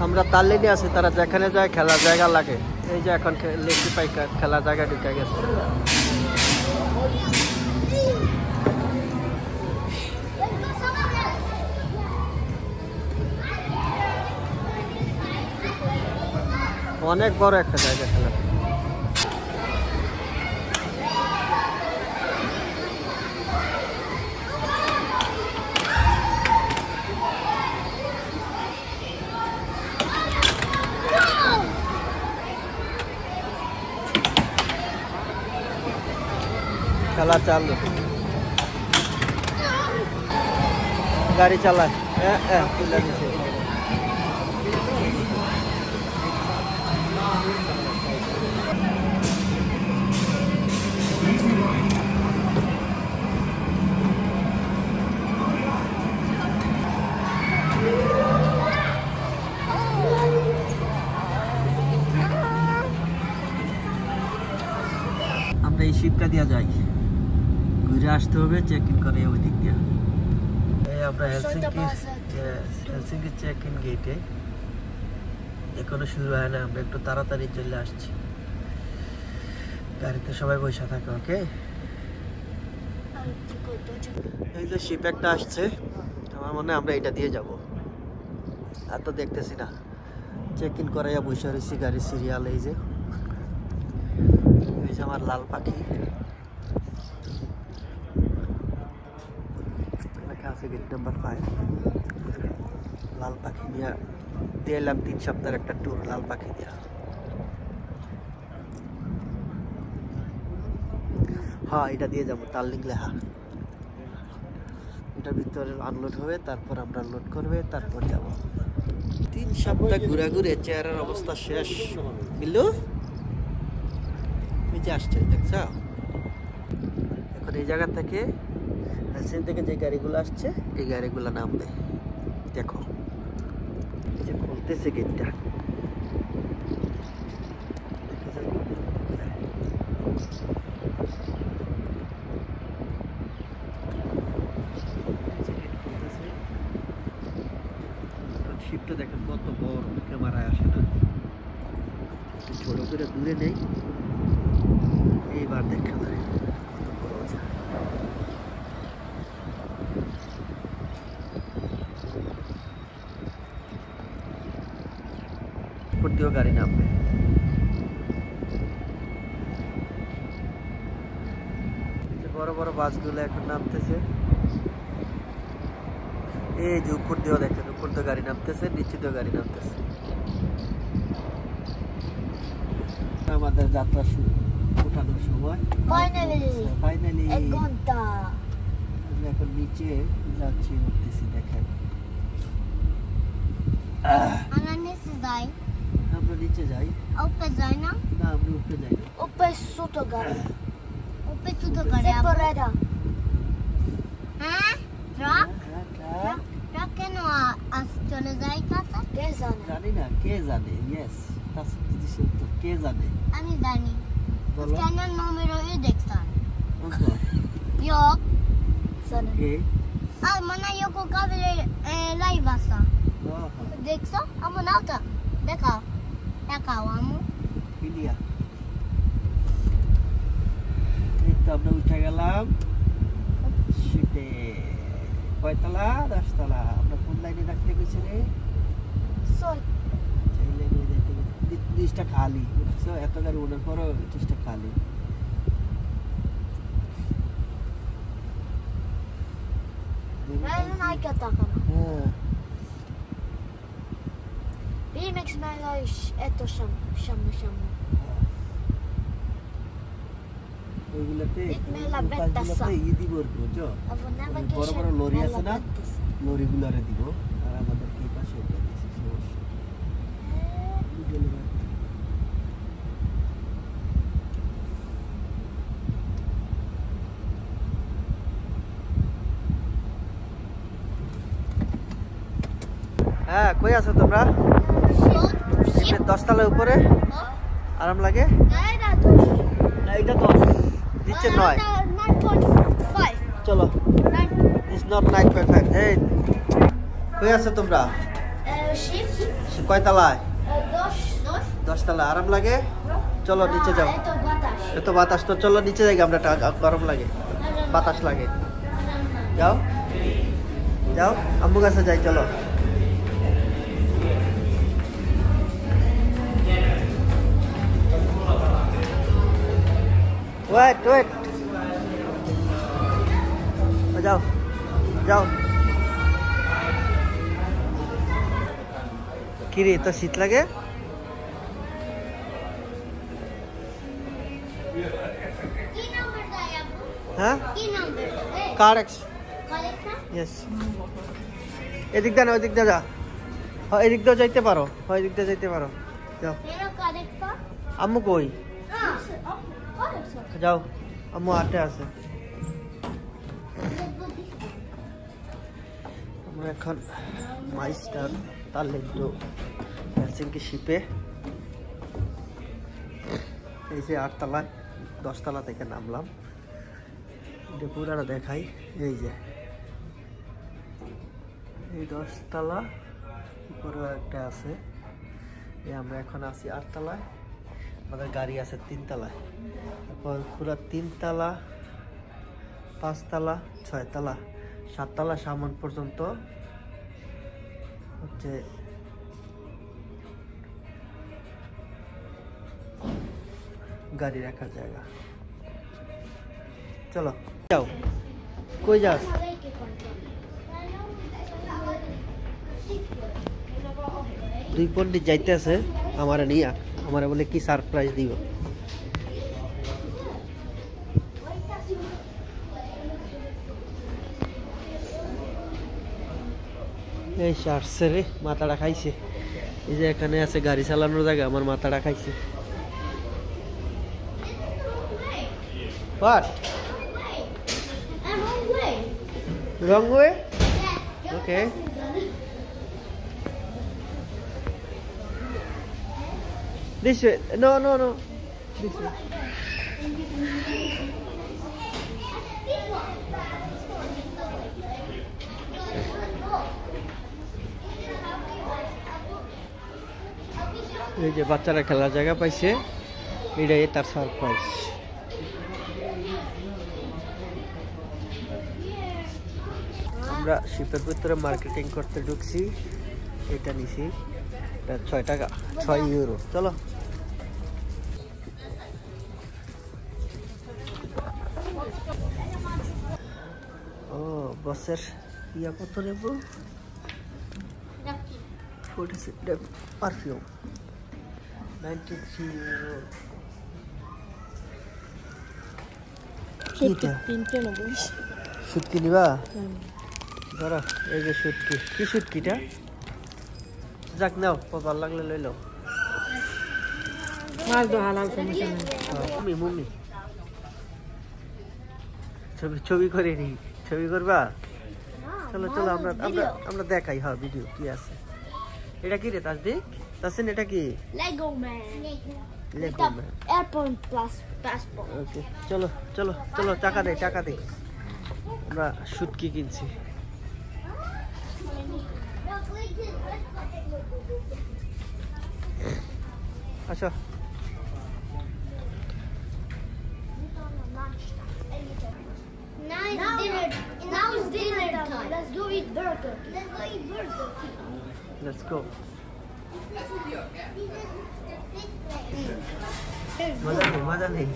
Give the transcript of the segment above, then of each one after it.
আমরা তাল্লিনে আছি, তারা যেখানে যায় খেলার জায়গা লাগে। এই যে এখন লেসি পাইকার খেলার জায়গা ঢুকে গেছে। অনেক বড় একটা জায়গা খেলা। খেলা চালু, গাড়ি চালায় তুলে নিচ্ছে। আমরা এই শিপটা দিয়া যাই, ঘুরে আসতে হবে, চেক ইন করে ওই দিক দিয়ে। আমরা হেলসিঙ্কি চেক ইন গেটে, এখনো শুরু হয় না, আমরা একটু তাড়াতাড়ি চলে আসছি। গাড়িতে সবাই বসে থাকে। ওকে, এই যে শিপ একটা আসছে, আমার মনে হয় আমরা এটা দিয়ে যাব। আর তো দেখতেছি না, চেক ইন করাইয়া বসে রয়েছি গাড়ির সিরিয়াল। এই যে আমার লাল পাখি লেখা আছে, গেট নাম্বার 5। লাল পাখি নিয়ে দিলাম 3 সপ্তাহের একটা ট্যুর লাল পাখি দিয়া। হ্যাঁ, এটা দিয়ে যাবো, তাল্লিং লেখা। এটার ভিতরে আনলোড হবে, তারপর আমরা লোড করবে, তারপর যাব। 3 সপ্তাহ ঘুরে চেয়ারের অবস্থা শেষ। মিলু আসছে, দেখছ? এখন এই জায়গা থেকে হেলসিঙ্কি থেকে যে গাড়িগুলো আসছে, এই গাড়িগুলো নামবে। দেখো, এই যে খুলতেছে গেটটা। শিপটা দেখেন কত বড়, ক্যামেরায় আসে না। ছোট করে দূরে নেই, এইবার দেখা যায় কত বড় আছে। দিয়েও গাড়ি নামবে। বড় বড় বাসগুলো এখন নামতেছে। এই যে উপর দিয়েও দেখেন, উপর দিয়ে গাড়ি নামতেছে, নিচে দিয়েও গাড়ি নামতেছে। আমাদের যাত্রা শুরু, ওঠানোর সময় ফাইনালি 1 ঘন্টা। আমরা এখন নিচে যাচ্ছি, উঠতেছি। দেখেন আমরা নিচে যাই। আমরা নিচে যাই, উপরে যাই না? না, আমরা উপরে যাই না। উপরে ছোট গাড়ি, উপরে ছোট গাড়ি সেপারেটা। হ্যাঁ, ট্রাক ট্রাক কেন চলে যায়? কাছে কে জানে? জানি না, কে জানে? ইয়েস, তাসিম দিদি সত্য, কে জানে? আমি জানি। স্ক্যানার numero io দেখতাম। ওকে, Yok. Sana. কে? Al mana yok o kabile live asa. দেখছো? আমু নাও তো, দেখাও দেখাও আমু। পিলিয়া, এই তো আমরা উঠে গেলাম শিপে। কয়তলা? 10 তলা। আমরা কোন লাইনে রাখতে গেছি রে? সই এই লাইনে যাইতে গেছি। 30টা খালি, বুঝছো? এত গাড়ি ওঠার পরও 30টা খালি। ben like atakan. হ্যাঁ, BMX megoś eto szam. ওইগুলোতে মেলা বেত্তাসা। ই দিব, বুঝছো? Avo nema বড় বড় লরি আছে না, লরিগুলারে দিব। আর আমাদের কি পাশে এটা দিছে সমস্যা। হ্যাঁ, কই আছো তোমরা? 10 তলার উপরে আরাম লাগে না? এটা 10, নিচে 9। 9.5 চলো, ইটস নট 9.5। এই কই আছো তোমরা? কয় তলায়? 10 তলা। আরাম লাগে? চলো নিচে যাও। এত বাতাস তো, চলো নিচে যাই, আমরা গরম লাগে, বাতাস লাগে। যাও যাও, আম্মু কাছে যাই, চলো। ওয়েট ওয়েট, যাও যাও। কি রে, তো শীত লাগে? হ্যাঁ, কার ইয়েস। এদিক দিয়ে না, ওই দিক দিয়ে যা। হ্যাঁ, এদিক দিয়ে যাইতে পারো, হয় এদিক দিয়ে যাইতে পারো, যাও। আম্মু কই? যাও, আম্মু আটে আছে। আমরা এখন মাইস্টার তালেন্টো হেলসিঙ্কি শিপে, এই যে 8 তলায়, 10 তলা থেকে নামলাম। এটা পুরাটা দেখাই, এই যে এই 10 তলা, উপরে একটা আছে। আমরা এখন আছি 8 তলায়, আমাদের গাড়ি আছে 3 তলায়। তারপর পুরা 3 তলা, 5 তলা, 6 তলা, 7 তলা সামন পর্যন্ত হচ্ছে গাড়ি রাখার জায়গা। চলো যাও। কই যাস? দুই পন্ডিত যাইতে আছে আমার নিয়া, আমার বলে কি সারপ্রাইজ দিব। এই আসছে রে, মাথাটা খাইছে। এই যে এখানে আছে গাড়ি চালানোর জায়গা, আমার মাথাটা খাইছে। What? Wrong way? Okay. This way. No, no, no. This way. এই যে বাচ্চারা খেলার জায়গা পাইছে, এটাই তার সারপ্রাইজ। আমরা শিপের ভিতরে মার্কেটিং করতে ঢুকছি, এটা নিছি, এটা 6 টাকা, 6 ইউরো। চলো ও বসের ইয়া কত নেব? 46 পারফিউম 93 ইউরো। তিনটে নেব। শুটকি নিবা? ধরো, এই যে শুটকি। কি শুটকিটা? যাক নাও, ভালো লাগলে লই লো। মাছ তো হালাল, সমস্যা নেই। মুমি ছবি করে নি, ছবি করবা? চলো চলো, আমরা দেখাই। হ্যাঁ, ভিডিও কি আছে। এটা কি রে তাসদিক? তাসিন, এটা কি? Lego man. Airport plus passport. Okay, চলো চলো চলো, টাকা দে, টাকা দে। আমরা শুটকি কিনছি। আচ্ছা, Now it's dinner time. Let's go eat burger. Let's go. मजा नहीं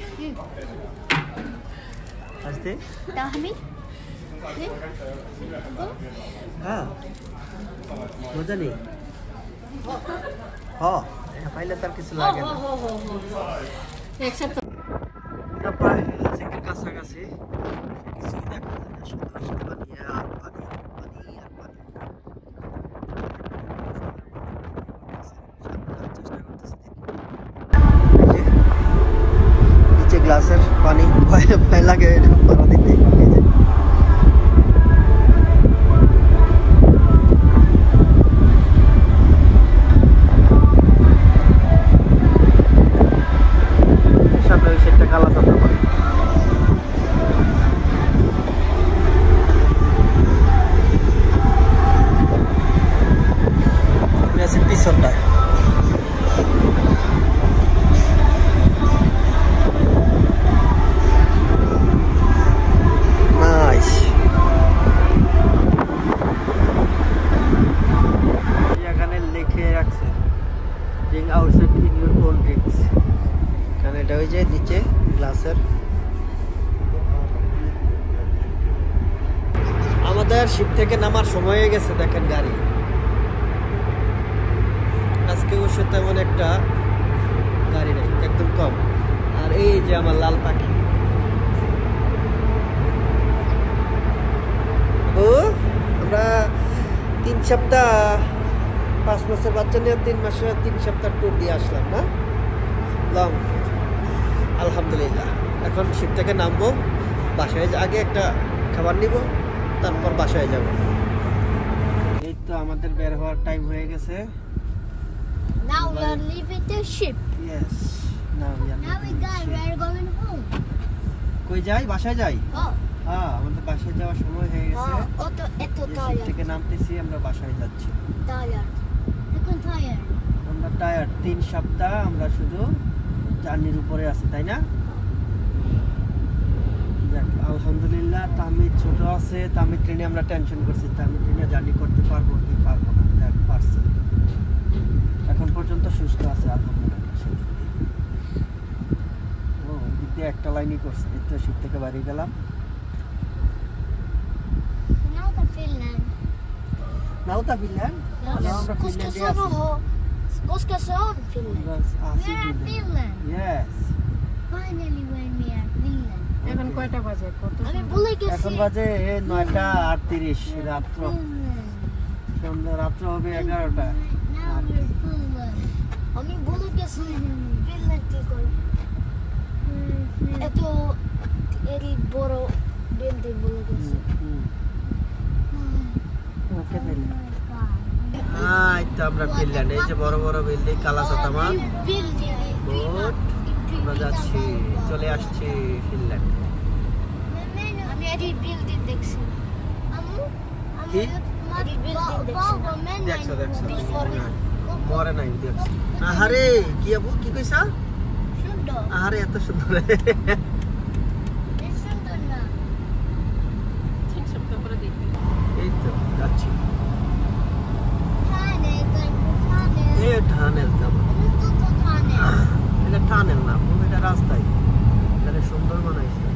हंसते हाँ मजा नहीं हाँ पहले तर किस लागे Except प्राय हेलसिंकिর কাছাকাছি কিছুই দেখা যায় না, শুধু পানি আর পানি, পানি আর পানি। নিচে গ্লাসের পানি ভয় লাগে পানি দিতে। সামনে ওই সেটটা কালা চাপা পারে। পিছন ভিতরটায়। নাইস। এখানে লিখে রাখছে drink outside in your own drinks. কারণ এটা ওই যে নিচে গ্লাসের। আমাদের শিপ থেকে নামার সময় হয়ে গেছে, দেখেন গাড়ি। আজকে অবশ্য তেমন একটা গাড়ি নেই, একদম কম। আর এই যে আমার লাল পাখি, ও আমরা 3 সপ্তাহ 5 মাসের বাচ্চা নিয়ে 3 সপ্তাহ ট্যুর দিয়ে আসলাম না, লং। আলহামদুলিল্লাহ। এখন শিপ থেকে নামবো, বাসায় আগে একটা খাবার নিব, তারপর বাসায় যাব। এই তো আমাদের বের হওয়ার টাইম হয়ে গেছে। Now we are leaving the ship. Yes. Now we are going home. কই যাই? বাসায় যাই। Oh. হ্যাঁ, আমাদের বাসায় যাওয়ার সময় হয়ে গেছে। Otto, eto ship tired. থেকে নামতেছি, আমরা বাসায় যাচ্ছি। Tired. এখন tired. আমরা টায়ার্ড। 3 সপ্তাহ আমরা শুধু জার্নির উপরে আছি, তাই না? যাক, আলহামদুলিল্লাহ। তামি ছোট আছে, তামি ট্রেনে আমরা টেনশন করছি, তামি ট্রেনে জার্নি করতে পারবো কি পারবো না। যাক, পারছি। এখন পর্যন্ত সুস্থ আছে আলহামদুলিল্লাহ। ও দিক দিয়ে একটা লাইনই করছে। এই তো শিপ থেকে বাড়ি গেলাম। Now the Finland. নাউতা ফিনল্যান্ড? আমরা ফিনল্যান্ডে আছি। Koska se on Finland? আছি We are Finland. Yes. Finally when we are Finland. এখন কয়টা বাজে? কত? আমি ভুলে গেছি। এখন বাজে 9:38 রাত্র। সন্ধ্যা রাত্র হবে 11টা। Now we're Finland. আমি ভুলে গেছি ফিনল্যান্ড কি করে। এত এরি বড় বিল্ডিং ভুলে গেছি। ওকে তাহলে। এই তো আমরা ফিনল্যান্ড। এই যে বড় বড় বিল্ডিং, কালাসাতামা বোট। আমরা যাচ্ছি, চলে আসছি ফিনল্যান্ড। আমি এরি বিল্ডিং দেখছি। কি? এরি বিল্ডিং দেখছো দেখছো? দেখছি। মরে নাই দেখছি। আহারে কি আপু কি কইছা? সুন্দর। আহারে এত সুন্দর। সুন্দর না। 3 সপ্তাহ পরে দেখবি। এই তো যাচ্ছি। টানেল এই টানেল কেমন? এটা টানেল না, এটা রাস্তায়। এটা সুন্দর বানাইছে।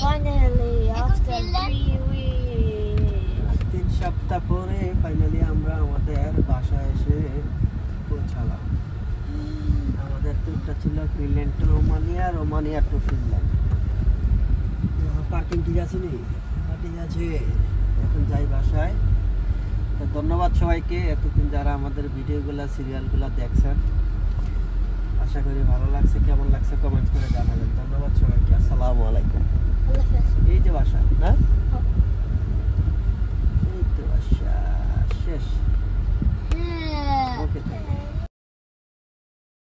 Finally, after 3 weeks. 3 সপ্তাহ পরে ফাইনালি আমরা আমাদের বাসায় এসে পৌঁছালাম। আমাদের ট্যুরটা ছিল Finland to Romania, Romania to Finland. Parking ঠিক আছে নি? ঠিক আছে। এখন যাই বাসায়। তো ধন্যবাদ সবাইকে, এতদিন যারা আমাদের ভিডিওগুলো সিরিয়ালগুলো দেখছেন। আশা করি ভালো লাগছে। কেমন লাগছে কমেন্ট করে জানাবেন। ধন্যবাদ সবাইকে। আসসালামু আলাইকুম। এই যে বাসা না, এই তো বাসা শেষ। ওকে।